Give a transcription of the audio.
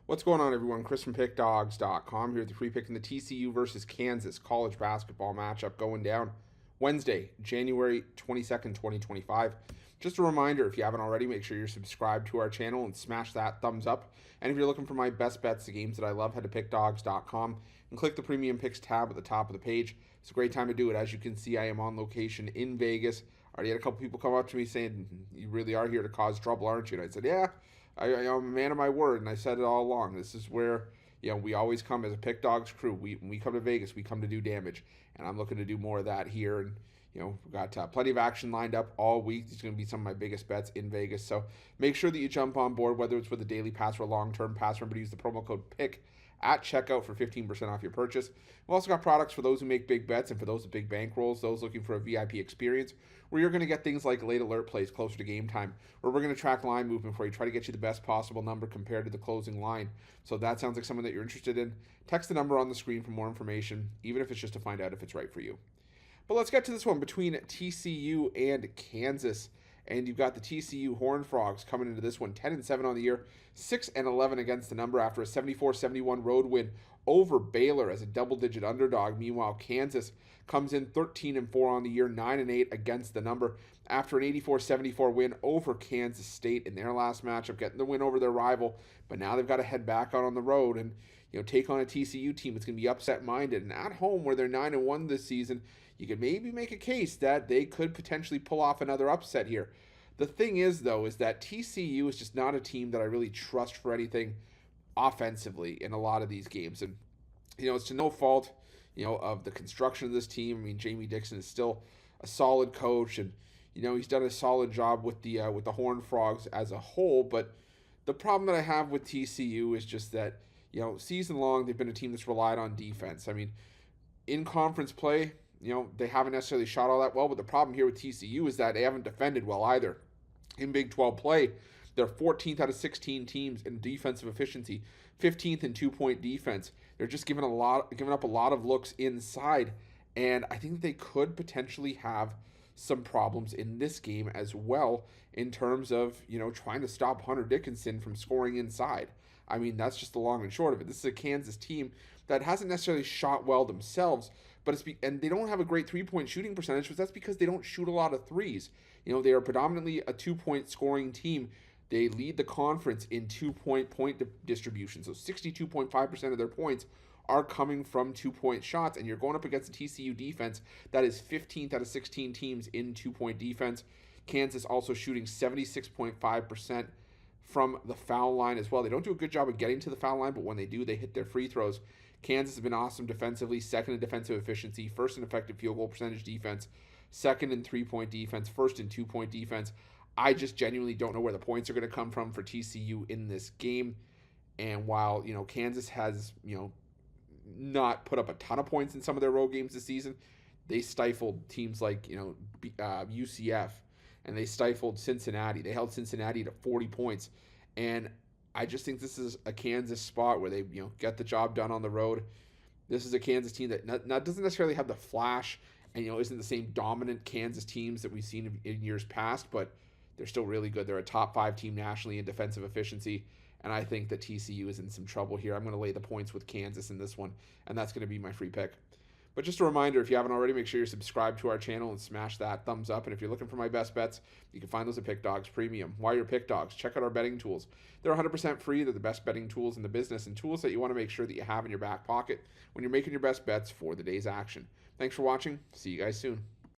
What's going on, everyone? Chris from Pickdawgz.com here with the free pick in the TCU versus Kansas college basketball matchup going down Wednesday, January 22nd, 2025. Just a reminder, if you haven't already, make sure you're subscribed to our channel and smash that thumbs up. And if you're looking for my best bets, the games that I love, head to Pickdawgz.com and click the Premium Picks tab at the top of the page. It's a great time to do it. As you can see, I am on location in Vegas. I already had a couple people come up to me saying, "You really are here to cause trouble, aren't you?" And I said, "Yeah. I'm a man of my word," and I said it all along. This is where we always come as a Pick Dawgz crew. When we come to Vegas, we come to do damage, and I'm looking to do more of that here. And we've got plenty of action lined up all week. These are going to be some of my biggest bets in Vegas. So make sure that you jump on board, whether it's with a daily pass or a long-term pass. Remember to use the promo code PICK at checkout for 15% off your purchase. We've also got products for those who make big bets and for those with big bankrolls, those looking for a VIP experience, where you're going to get things like late alert plays closer to game time, where we're going to track line movement for you, try to get you the best possible number compared to the closing line. So if that sounds like someone that you're interested in, text the number on the screen for more information, even if it's just to find out if it's right for you. But let's get to this one between TCU and Kansas. And you've got the TCU Horned Frogs coming into this one 10-7 on the year, 6-11 against the number after a 74-71 road win over Baylor as a double-digit underdog. Meanwhile, Kansas comes in 13-4 on the year, 9-8 against the number after an 84-74 win over Kansas State in their last matchup, getting the win over their rival. But now they've got to head back out on the road and take on a TCU team that's going to be upset-minded. And at home, where they're 9-1 this season, you could maybe make a case that they could potentially pull off another upset here. The thing is, though, is that TCU is just not a team that I really trust for anything offensively in a lot of these games. And, it's to no fault, of the construction of this team. I mean, Jamie Dixon is still a solid coach, and, he's done a solid job with the Horned Frogs as a whole. But the problem that I have with TCU is just that, season long, they've been a team that's relied on defense. I mean, in conference play, they haven't necessarily shot all that well, but the problem here with TCU is that they haven't defended well either. In Big 12 play, they're 14th out of 16 teams in defensive efficiency, 15th in two-point defense. They're just giving up a lot of looks inside, and I think that they could potentially have some problems in this game as well in terms of, trying to stop Hunter Dickinson from scoring inside. I mean, that's just the long and short of it. This is a Kansas team that hasn't necessarily shot well themselves, but and they don't have a great three-point shooting percentage, but that's because they don't shoot a lot of threes. They are predominantly a two-point scoring team. They lead the conference in two-point distribution, so 62.5% of their points are coming from two-point shots, and you're going up against a TCU defense that is 15th out of 16 teams in two-point defense. Kansas also shooting 76.5% from the foul line as well. They don't do a good job of getting to the foul line, but when they do, they hit their free throws. Kansas has been awesome defensively, second in defensive efficiency, first in effective field goal percentage defense, second in three-point defense, first in two-point defense. I just genuinely don't know where the points are going to come from for TCU in this game. And while, Kansas has, not put up a ton of points in some of their road games this season, they stifled teams like, UCF, and they stifled Cincinnati. They held Cincinnati to 40 points. And I just think this is a Kansas spot where they, get the job done on the road. This is a Kansas team that doesn't necessarily have the flash and, isn't the same dominant Kansas teams that we've seen in years past, but they're still really good. They're a top 5 team nationally in defensive efficiency, and I think that TCU is in some trouble here. I'm going to lay the points with Kansas in this one, and that's going to be my free pick. But just a reminder, if you haven't already, make sure you're subscribed to our channel and smash that thumbs up. And if you're looking for my best bets, you can find those at Pick Dawgz Premium. While you're Pick Dawgz, check out our betting tools. They're 100% free. They're the best betting tools in the business, and tools that you want to make sure that you have in your back pocket when you're making your best bets for the day's action. Thanks for watching. See you guys soon.